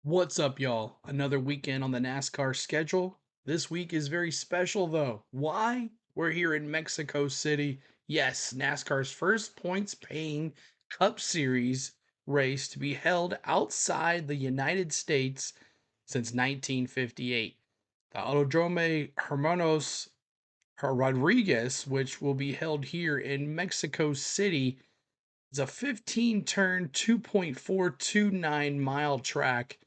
What's up, y'all? Another weekend on the NASCAR schedule. This week is very special, though. Why? We're here in Mexico City. Yes, NASCAR's first points paying Cup Series race to be held outside the United States since 1958. The Autodromo Hermanos Rodriguez, which will be held here in Mexico City, is a 15 turn, 2.429-mile track.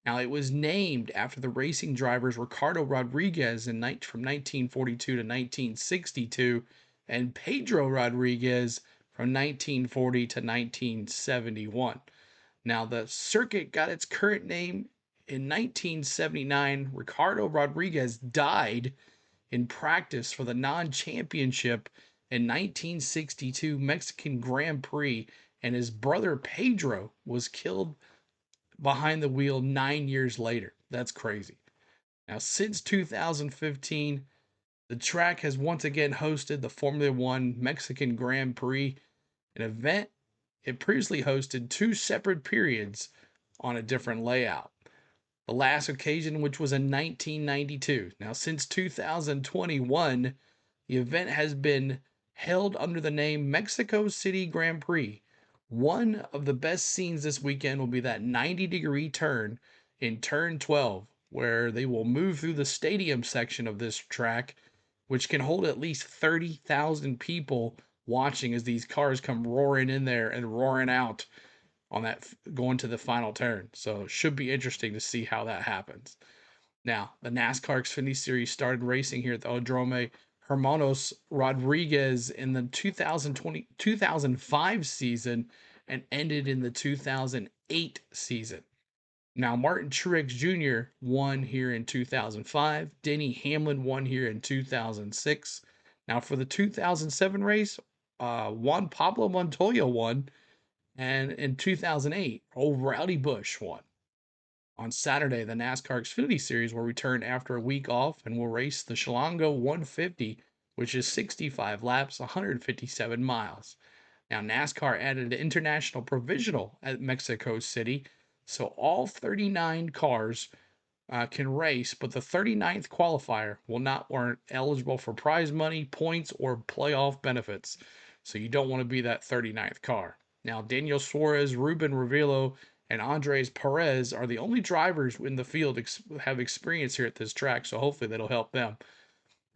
Now, it was named after the racing drivers Ricardo Rodriguez from 1942 to 1962 and Pedro Rodriguez from 1940 to 1971. Now, the circuit got its current name in 1979. Ricardo Rodriguez died in practice for the non championship in 1962 Mexican Grand Prix, and his brother Pedro was killed behind the wheel 9 years later. That's crazy. Now, since 2015, the track has once again hosted the Formula One Mexican Grand Prix, an event it previously hosted two separate periods on a different layout. The last occasion, which was in 1992. Now, since 2021, the event has been held under the name Mexico City Grand Prix. One of the best scenes this weekend will be that 90-degree turn in turn 12, where they will move through the stadium section of this track, which can hold at least 30,000 people watching as these cars come roaring in there and roaring out on that going to the final turn. So it should be interesting to see how that happens. Now, the NASCAR Xfinity Series started racing here at the Autodromo Hermanos Rodriguez in the 2005 season and ended in the 2008 season. Now, Martin Truex Jr. won here in 2005. Denny Hamlin won here in 2006. Now, for the 2007 race, Juan Pablo Montoya won, and in 2008, old Rowdy Busch won. On Saturday, the NASCAR Xfinity Series will return after a week off and will race the Chilango 150, which is 65 laps, 157 miles. Now, NASCAR added an international provisional at Mexico City, so all 39 cars can race, but the 39th qualifier will not warrant eligible for prize money, points, or playoff benefits. So you don't want to be that 39th car. Now, Daniel Suarez, Ruben Rivero, and Andres Perez are the only drivers in the field have experience here at this track, so hopefully that'll help them.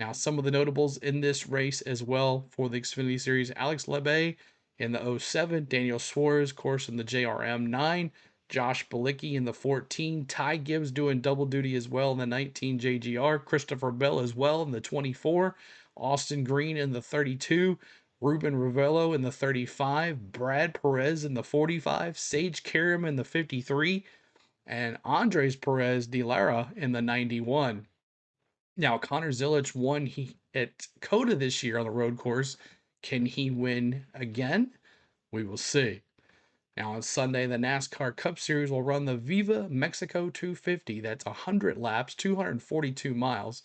Now, some of the notables in this race as well for the Xfinity Series: Alex Lebe in the 07, Daniel Suarez, of course, in the JRM 9, Josh Bilicki in the 14, Ty Gibbs doing double duty as well in the 19 JGR, Christopher Bell as well in the 24, Austin Green in the 32, Ruben Ravello in the 35, Brad Perez in the 45, Sage Karam in the 53, and Andres Perez de Lara in the 91. Now, Connor Zilisch won at Coda this year on the road course. Can he win again? We will see. Now, on Sunday, the NASCAR Cup Series will run the Viva Mexico 250. That's 100 laps, 242 miles.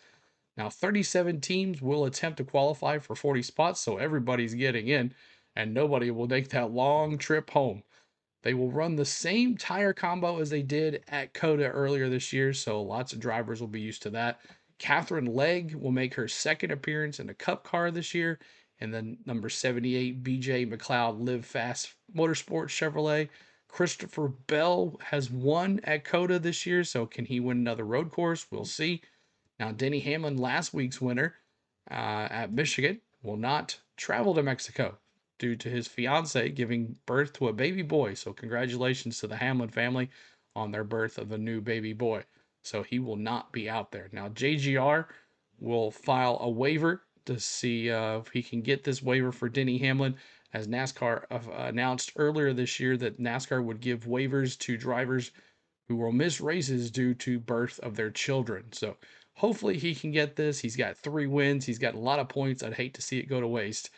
Now, 37 teams will attempt to qualify for 40 spots, so everybody's getting in, and nobody will make that long trip home. They will run the same tire combo as they did at Coda earlier this year, so lots of drivers will be used to that. Catherine Legg will make her second appearance in a Cup car this year, and then number 78 BJ McLeod Live Fast Motorsports Chevrolet. Christopher Bell has won at Coda this year, so can he win another road course? We'll see. Now, Denny Hamlin, last week's winner at Michigan, will not travel to Mexico due to his fiance giving birth to a baby boy. So, congratulations to the Hamlin family on their birth of a new baby boy. So, he will not be out there. Now, JGR will file a waiver to see if he can get this waiver for Denny Hamlin, as NASCAR announced earlier this year that NASCAR would give waivers to drivers who will miss races due to birth of their children. So hopefully he can get this. He's got 3 wins. He's got a lot of points. I'd hate to see it go to waste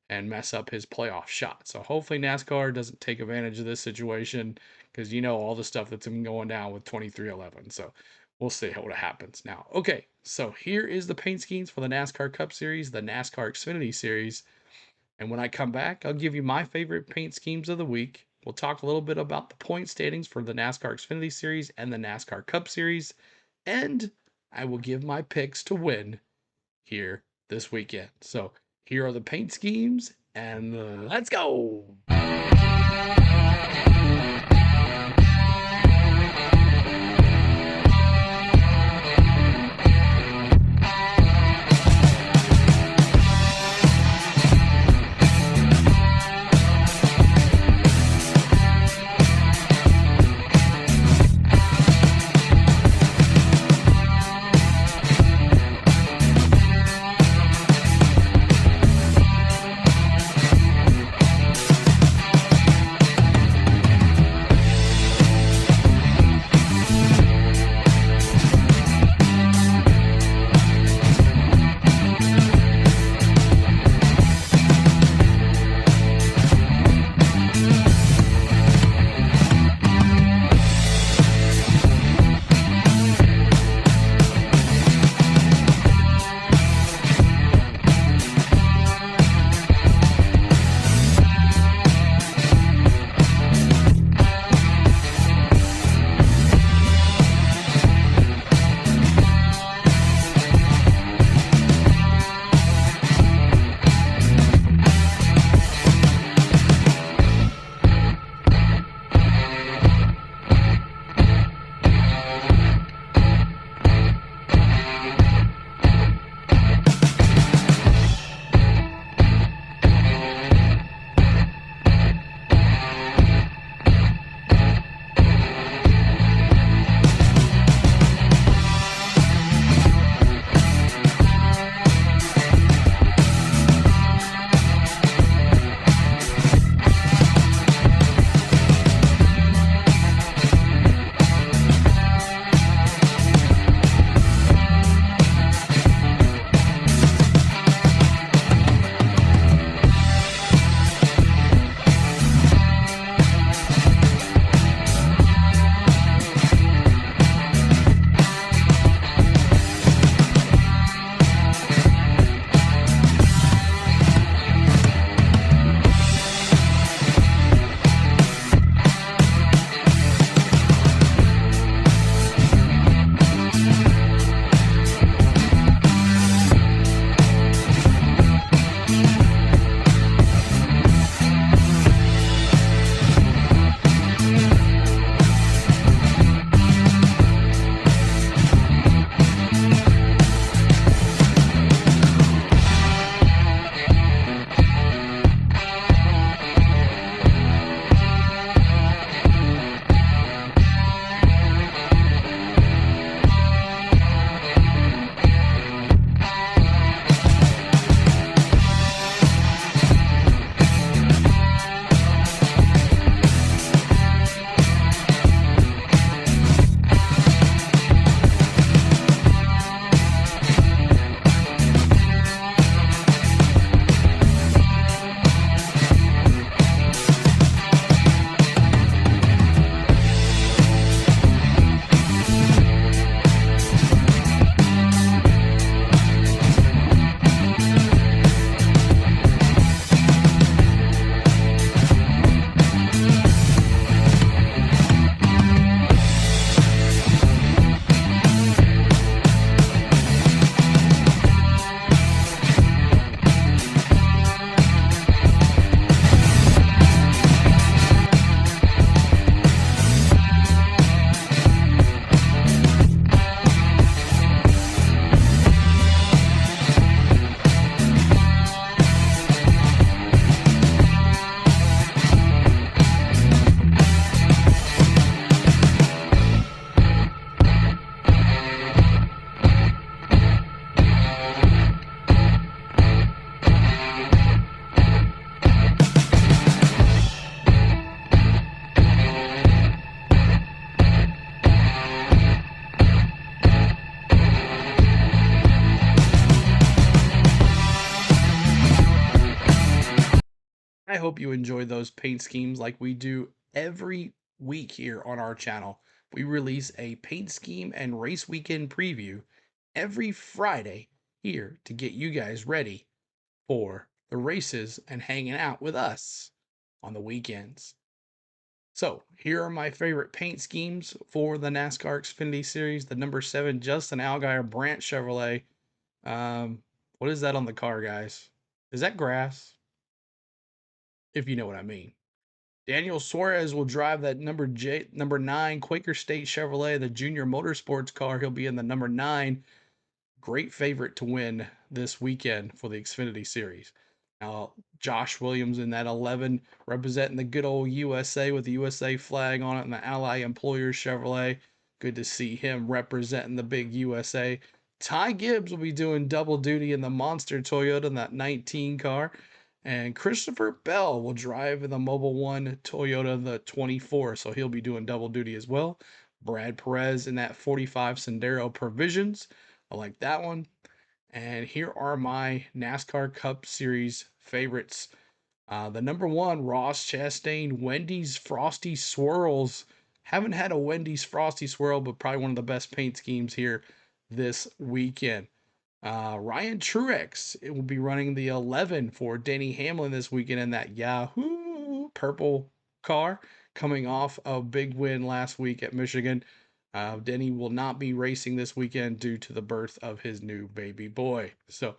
and mess up his playoff shot. So hopefully NASCAR doesn't take advantage of this situation, because you know all the stuff that's been going down with 2311. So we'll see what happens now. Okay, so here is the paint schemes for the NASCAR Cup Series, the NASCAR Xfinity Series. And when I come back, I'll give you my favorite paint schemes of the week We'll talk a little bit about the point standings for the NASCAR Xfinity Series and the NASCAR Cup Series, and I will give my picks to win here this weekend. So here are the paint schemes, and let's go. I hope you enjoy those paint schemes like we do every week here on our channel. We release a paint scheme and race weekend preview every Friday here to get you guys ready for the races and hanging out with us on the weekends. So here are my favorite paint schemes for the NASCAR Xfinity Series. The number 7 Justin Allgaier Brandt Chevrolet. What is that on the car, guys? Is that grass? If you know what I mean. Daniel Suarez will drive that number 9 Quaker State Chevrolet, the junior motorsports car. He'll be in the number 9. Great favorite to win this weekend for the Xfinity Series. Now, Josh Williams in that 11, representing the good old USA with the USA flag on it and the Ally Employers Chevrolet. Good to see him representing the big USA. Ty Gibbs will be doing double duty in the Monster Toyota in that 19 car. And Christopher Bell will drive in the Mobile One Toyota, the 24. So he'll be doing double duty as well. Brad Perez in that 45 Sendero Provisions. I like that one. And here are my NASCAR Cup Series favorites. The number 1, Ross Chastain, Wendy's Frosty Swirls. Haven't had a Wendy's Frosty Swirl, but probably one of the best paint schemes here this weekend. Ryan Truex, it will be running the 11 for Denny Hamlin this weekend in that Yahoo purple car, coming off a big win last week at Michigan. Denny will not be racing this weekend due to the birth of his new baby boy. So,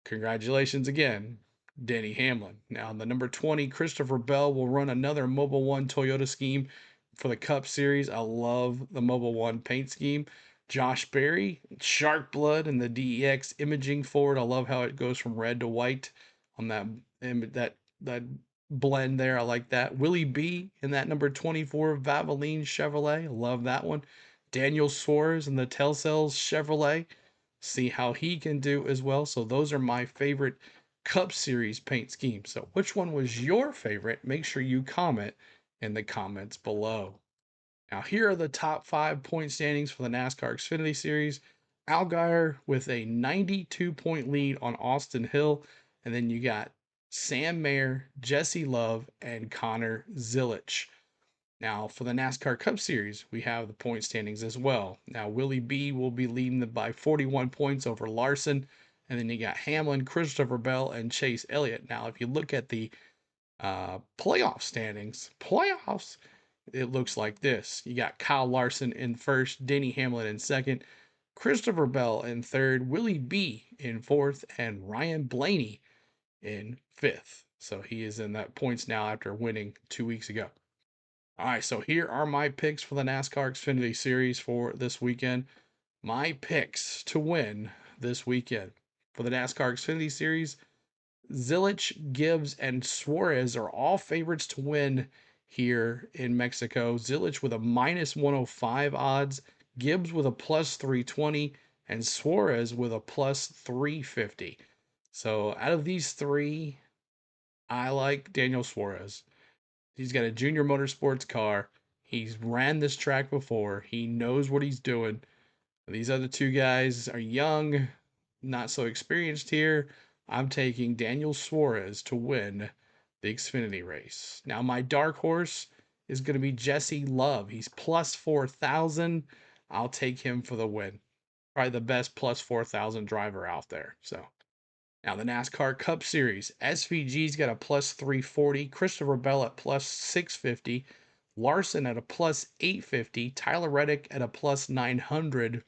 congratulations again, Denny Hamlin. Now, the number 20, Christopher Bell, will run another Mobile One Toyota scheme for the Cup Series. I love the Mobile One paint scheme. Josh Berry, Shark Blood, and the DEX imaging forward. I love how it goes from red to white on that blend there. I like that. Willie B in that number 24 Valvoline Chevrolet. Love that one. Daniel Suarez in the Telcels Chevrolet. See how he can do as well. So those are my favorite Cup Series paint schemes. So which one was your favorite? Make sure you comment in the comments below. Now, here are the top 5 point standings for the NASCAR Xfinity Series. Allgaier with a 92-point lead on Austin Hill. And then you got Sam Mayer, Jesse Love, and Connor Zilisch. Now, for the NASCAR Cup Series, we have the point standings as well. Now, Willie B will be leading by 41 points over Larson. And then you got Hamlin, Christopher Bell, and Chase Elliott. Now, if you look at the playoff standings, it looks like this. You got Kyle Larson in first, Denny Hamlin in second, Christopher Bell in third, Willie B in fourth, and Ryan Blaney in fifth. So he is in that points now after winning 2 weeks ago. All right, so here are my picks for the NASCAR Xfinity Series for this weekend. My picks to win this weekend for the NASCAR Xfinity Series: Zilisch, Gibbs, and Suarez are all favorites to win here in Mexico. Zilisch with a minus 105 odds, Gibbs with a plus 320, and Suarez with a plus 350. So out of these three, I like Daniel Suarez. He's got a junior motorsports car. He's ran this track before. He knows what he's doing. These other two guys are young, not so experienced here. I'm taking Daniel Suarez to win the Xfinity race. Now, my dark horse is going to be Jesse Love. He's plus 4,000. I'll take him for the win. Probably the best plus 4,000 driver out there. So, now the NASCAR Cup Series. SVG's got a plus 340. Christopher Bell at plus 650. Larson at a plus 850. Tyler Reddick at a plus 900.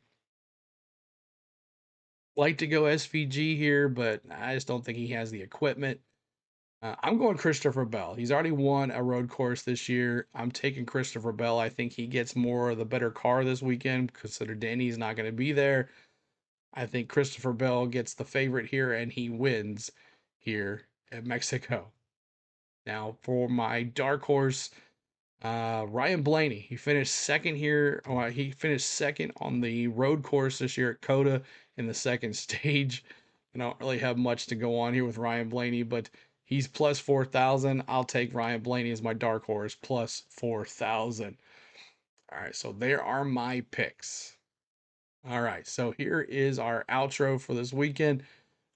Like to go SVG here, but I just don't think he has the equipment. I'm going Christopher Bell. He's already won a road course this year. I'm taking Christopher Bell. I think he gets more of the better car this weekend, consider Danny's not going to be there. I think Christopher Bell gets the favorite here and he wins here at Mexico. Now, for my dark horse, Ryan Blaney, he finished second here. He finished second on the road course this year at COTA in the second stage. I don't really have much to go on here with Ryan Blaney, but he's plus 4,000. I'll take Ryan Blaney as my dark horse, plus 4,000. All right, so there are my picks. All right, so here is our outro for this weekend.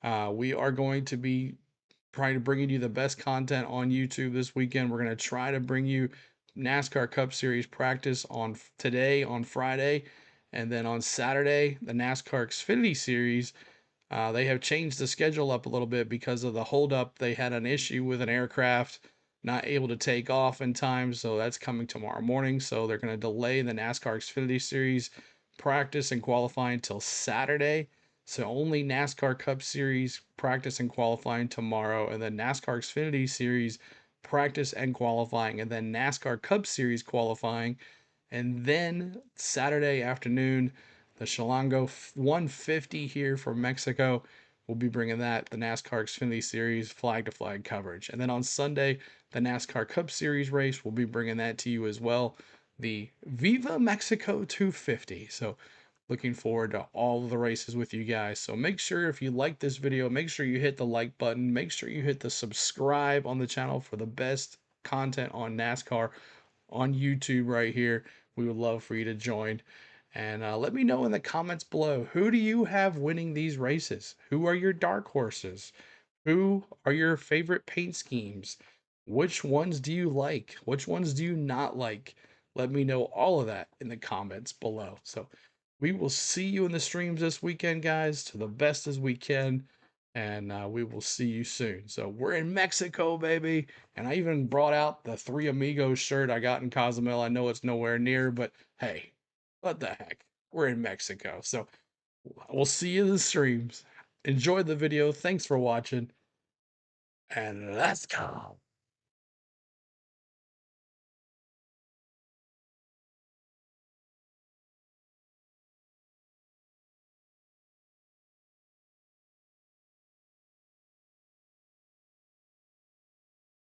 We are going to be trying to bring you the best content on YouTube this weekend. We're going to try to bring you NASCAR Cup Series practice on today, on Friday, and then on Saturday, the NASCAR Xfinity Series. They have changed the schedule up a little bit because of the holdup. They had an issue with an aircraft not able to take off in time, so that's coming tomorrow morning. So they're going to delay the NASCAR Xfinity Series practice and qualifying until Saturday. So only NASCAR Cup Series practice and qualifying tomorrow, and then NASCAR Xfinity Series practice and qualifying, and then NASCAR Cup Series qualifying, and then Saturday afternoon, the Chilango 150 here from Mexico. We'll be bringing that, the NASCAR Xfinity Series flag to flag coverage. And then on Sunday, the NASCAR Cup Series race, we'll be bringing that to you as well. The Viva Mexico 250. So looking forward to all of the races with you guys. So make sure if you like this video, make sure you hit the like button. Make sure you hit the subscribe on the channel for the best content on NASCAR on YouTube right here. We would love for you to join. And let me know in the comments below, who do you have winning these races? Who are your dark horses? Who are your favorite paint schemes? Which ones do you like? Which ones do you not like? Let me know all of that in the comments below. So we will see you in the streams this weekend, guys, to the best as we can. And we will see you soon. So we're in Mexico, baby. And I even brought out the Three Amigos shirt I got in Cozumel. I know it's nowhere near, but hey, what the heck? We're in Mexico. So we'll see you in the streams. Enjoy the video. Thanks for watching. And let's go.